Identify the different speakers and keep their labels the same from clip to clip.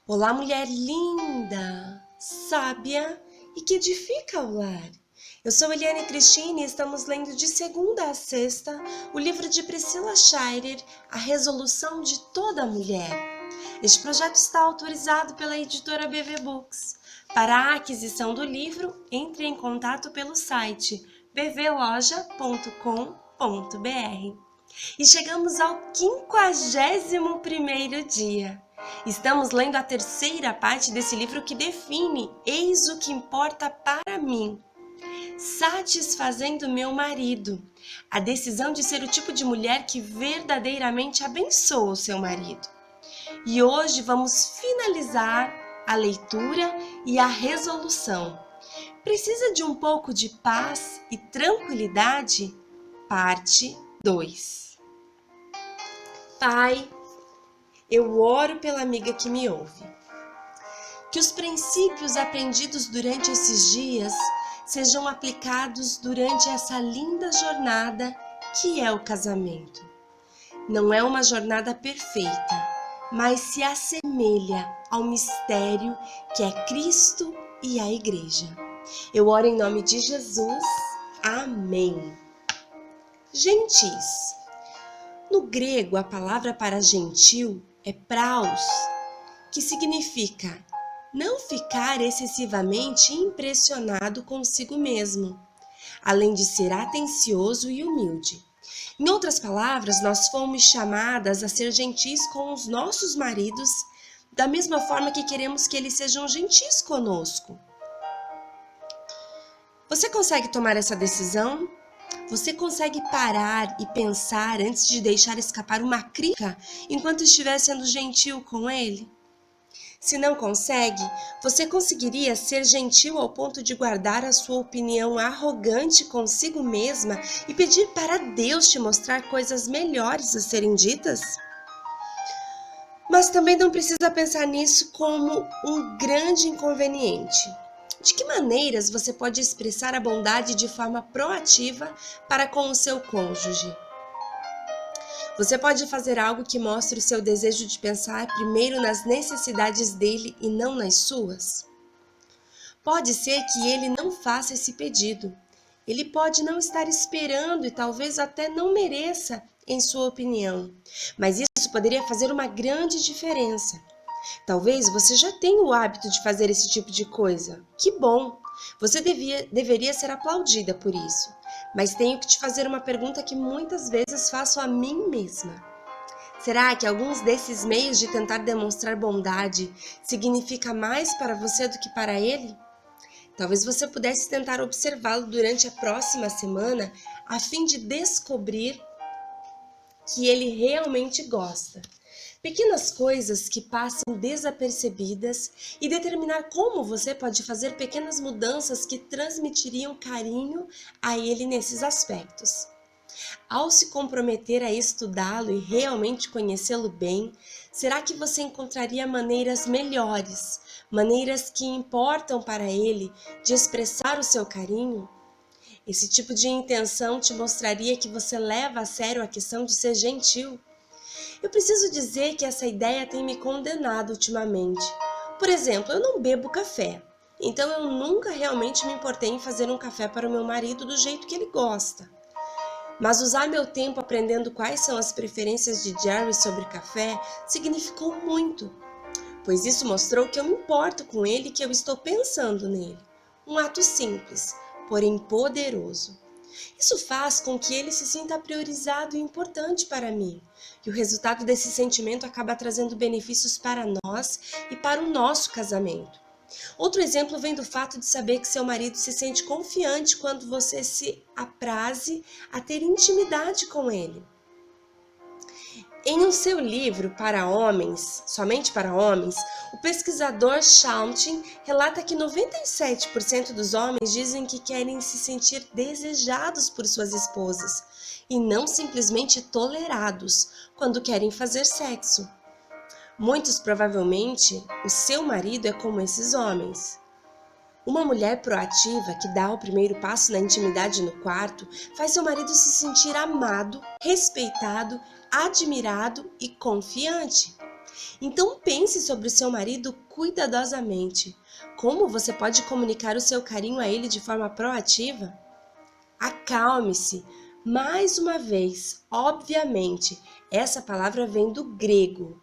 Speaker 1: Olá, mulher linda, sábia e que edifica o lar. Eu sou Eliane Cristine e estamos lendo de segunda a sexta o livro de Priscila Shirer, A Resolução de Toda Mulher. Este projeto está autorizado pela editora BV Books. Para a aquisição do livro, entre em contato pelo site bvloja.com.br. E chegamos ao 51º dia. Estamos lendo a terceira parte desse livro que define Eis o que importa para mim. Satisfazendo meu marido. A decisão de ser o tipo de mulher que verdadeiramente abençoa o seu marido. E hoje vamos finalizar a leitura e a resolução. Precisa de um pouco de paz e tranquilidade? Parte 2. Pai, eu oro pela amiga que me ouve. Que os princípios aprendidos durante esses dias sejam aplicados durante essa linda jornada que é o casamento. Não é uma jornada perfeita, mas se assemelha ao mistério que é Cristo e a Igreja. Eu oro em nome de Jesus. Amém. Gentis. No grego, a palavra para gentil é praus, que significa não ficar excessivamente impressionado consigo mesmo, além de ser atencioso e humilde. Em outras palavras, nós fomos chamadas a ser gentis com os nossos maridos, da mesma forma que queremos que eles sejam gentis conosco. Você consegue tomar essa decisão? Você consegue parar e pensar antes de deixar escapar uma crítica enquanto estiver sendo gentil com ele? Se não consegue, você conseguiria ser gentil ao ponto de guardar a sua opinião arrogante consigo mesma e pedir para Deus te mostrar coisas melhores a serem ditas? Mas também não precisa pensar nisso como um grande inconveniente. De que maneiras você pode expressar a bondade de forma proativa para com o seu cônjuge? Você pode fazer algo que mostre o seu desejo de pensar primeiro nas necessidades dele e não nas suas? Pode ser que ele não faça esse pedido. Ele pode não estar esperando e talvez até não mereça, em sua opinião. Mas isso poderia fazer uma grande diferença. Talvez você já tenha o hábito de fazer esse tipo de coisa. Que bom! Você deveria ser aplaudida por isso. Mas tenho que te fazer uma pergunta que muitas vezes faço a mim mesma. Será que alguns desses meios de tentar demonstrar bondade significa mais para você do que para ele? Talvez você pudesse tentar observá-lo durante a próxima semana a fim de descobrir que ele realmente gosta. Pequenas coisas que passam desapercebidas e determinar como você pode fazer pequenas mudanças que transmitiriam carinho a ele nesses aspectos. Ao se comprometer a estudá-lo e realmente conhecê-lo bem, será que você encontraria maneiras melhores, maneiras que importam para ele de expressar o seu carinho? Esse tipo de intenção te mostraria que você leva a sério a questão de ser gentil. Eu preciso dizer que essa ideia tem me condenado ultimamente. Por exemplo, eu não bebo café, então eu nunca realmente me importei em fazer um café para o meu marido do jeito que ele gosta. Mas usar meu tempo aprendendo quais são as preferências de Jerry sobre café significou muito, pois isso mostrou que eu me importo com ele e que eu estou pensando nele. Um ato simples, porém poderoso. Isso faz com que ele se sinta priorizado e importante para mim. E o resultado desse sentimento acaba trazendo benefícios para nós e para o nosso casamento. Outro exemplo vem do fato de saber que seu marido se sente confiante quando você se apraze a ter intimidade com ele. Em um seu livro para homens, somente para homens, o pesquisador Shauntin relata que 97% dos homens dizem que querem se sentir desejados por suas esposas e não simplesmente tolerados quando querem fazer sexo. Muitos provavelmente, o seu marido é como esses homens. Uma mulher proativa que dá o primeiro passo na intimidade no quarto faz seu marido se sentir amado, respeitado, admirado e confiante. Então pense sobre o seu marido cuidadosamente. Como você pode comunicar o seu carinho a ele de forma proativa? Acalme-se. Mais uma vez, obviamente, essa palavra vem do grego,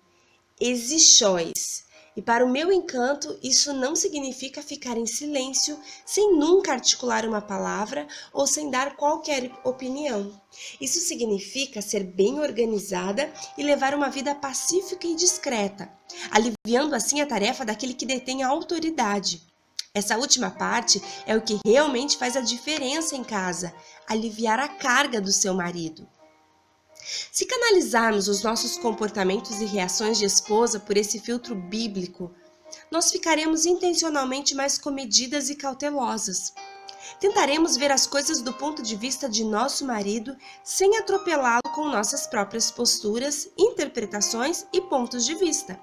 Speaker 1: exichóis. E para o meu encanto, isso não significa ficar em silêncio, sem nunca articular uma palavra ou sem dar qualquer opinião. Isso significa ser bem organizada e levar uma vida pacífica e discreta, aliviando assim a tarefa daquele que detém a autoridade. Essa última parte é o que realmente faz a diferença em casa, aliviar a carga do seu marido. Se canalizarmos os nossos comportamentos e reações de esposa por esse filtro bíblico, nós ficaremos intencionalmente mais comedidas e cautelosas. Tentaremos ver as coisas do ponto de vista de nosso marido sem atropelá-lo com nossas próprias posturas, interpretações e pontos de vista.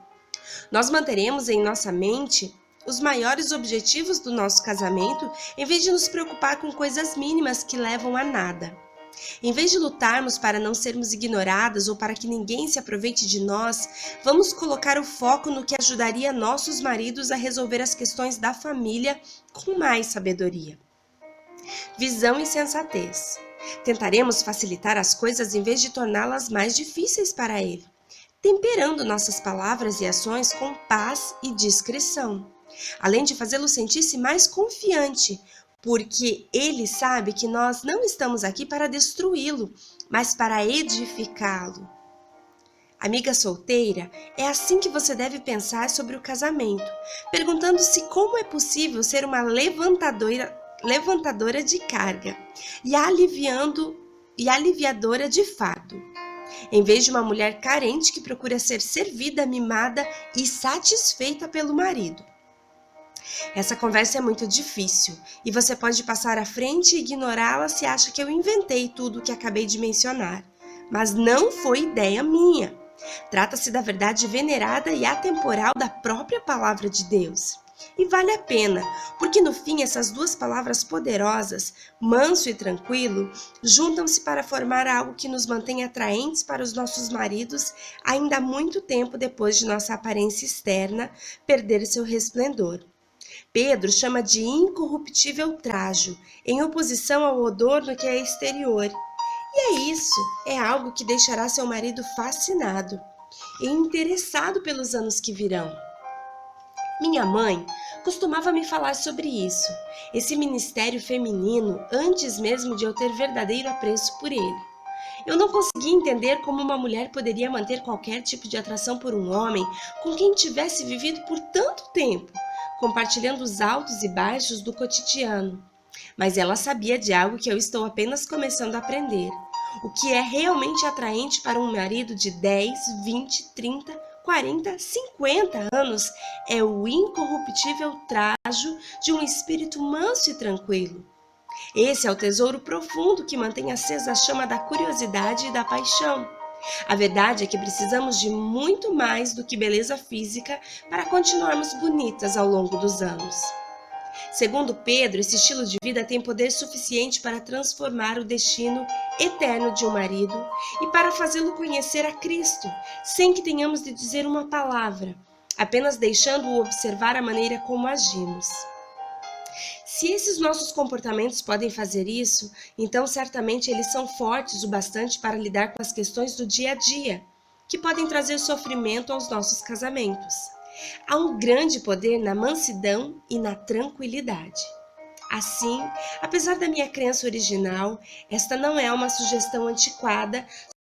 Speaker 1: Nós manteremos em nossa mente os maiores objetivos do nosso casamento em vez de nos preocupar com coisas mínimas que levam a nada. Em vez de lutarmos para não sermos ignoradas ou para que ninguém se aproveite de nós, vamos colocar o foco no que ajudaria nossos maridos a resolver as questões da família com mais sabedoria. Visão e sensatez. Tentaremos facilitar as coisas em vez de torná-las mais difíceis para ele, temperando nossas palavras e ações com paz e discrição, além de fazê-lo sentir-se mais confiante, porque ele sabe que nós não estamos aqui para destruí-lo, mas para edificá-lo. Amiga solteira, é assim que você deve pensar sobre o casamento, perguntando-se como é possível ser uma levantadora de carga e aliviadora de fardo, em vez de uma mulher carente que procura ser servida, mimada e satisfeita pelo marido. Essa conversa é muito difícil e você pode passar à frente e ignorá-la se acha que eu inventei tudo o que acabei de mencionar. Mas não foi ideia minha. Trata-se da verdade venerada e atemporal da própria palavra de Deus. E vale a pena, porque no fim essas duas palavras poderosas, manso e tranquilo, juntam-se para formar algo que nos mantém atraentes para os nossos maridos ainda há muito tempo depois de nossa aparência externa perder seu resplendor. Pedro chama de incorruptível trajo, em oposição ao odor no que é exterior. E é algo que deixará seu marido fascinado e interessado pelos anos que virão. Minha mãe costumava me falar sobre isso, esse ministério feminino, antes mesmo de eu ter verdadeiro apreço por ele. Eu não conseguia entender como uma mulher poderia manter qualquer tipo de atração por um homem com quem tivesse vivido por tanto tempo, compartilhando os altos e baixos do cotidiano. Mas ela sabia de algo que eu estou apenas começando a aprender. O que é realmente atraente para um marido de 10, 20, 30, 40, 50 anos é o incorruptível trajo de um espírito manso e tranquilo. Esse é o tesouro profundo que mantém acesa a chama da curiosidade e da paixão. A verdade é que precisamos de muito mais do que beleza física para continuarmos bonitas ao longo dos anos. Segundo Pedro, esse estilo de vida tem poder suficiente para transformar o destino eterno de um marido e para fazê-lo conhecer a Cristo, sem que tenhamos de dizer uma palavra, apenas deixando-o observar a maneira como agimos. Se esses nossos comportamentos podem fazer isso, então certamente eles são fortes o bastante para lidar com as questões do dia a dia, que podem trazer sofrimento aos nossos casamentos. Há um grande poder na mansidão e na tranquilidade. Assim, apesar da minha crença original, esta não é uma sugestão antiquada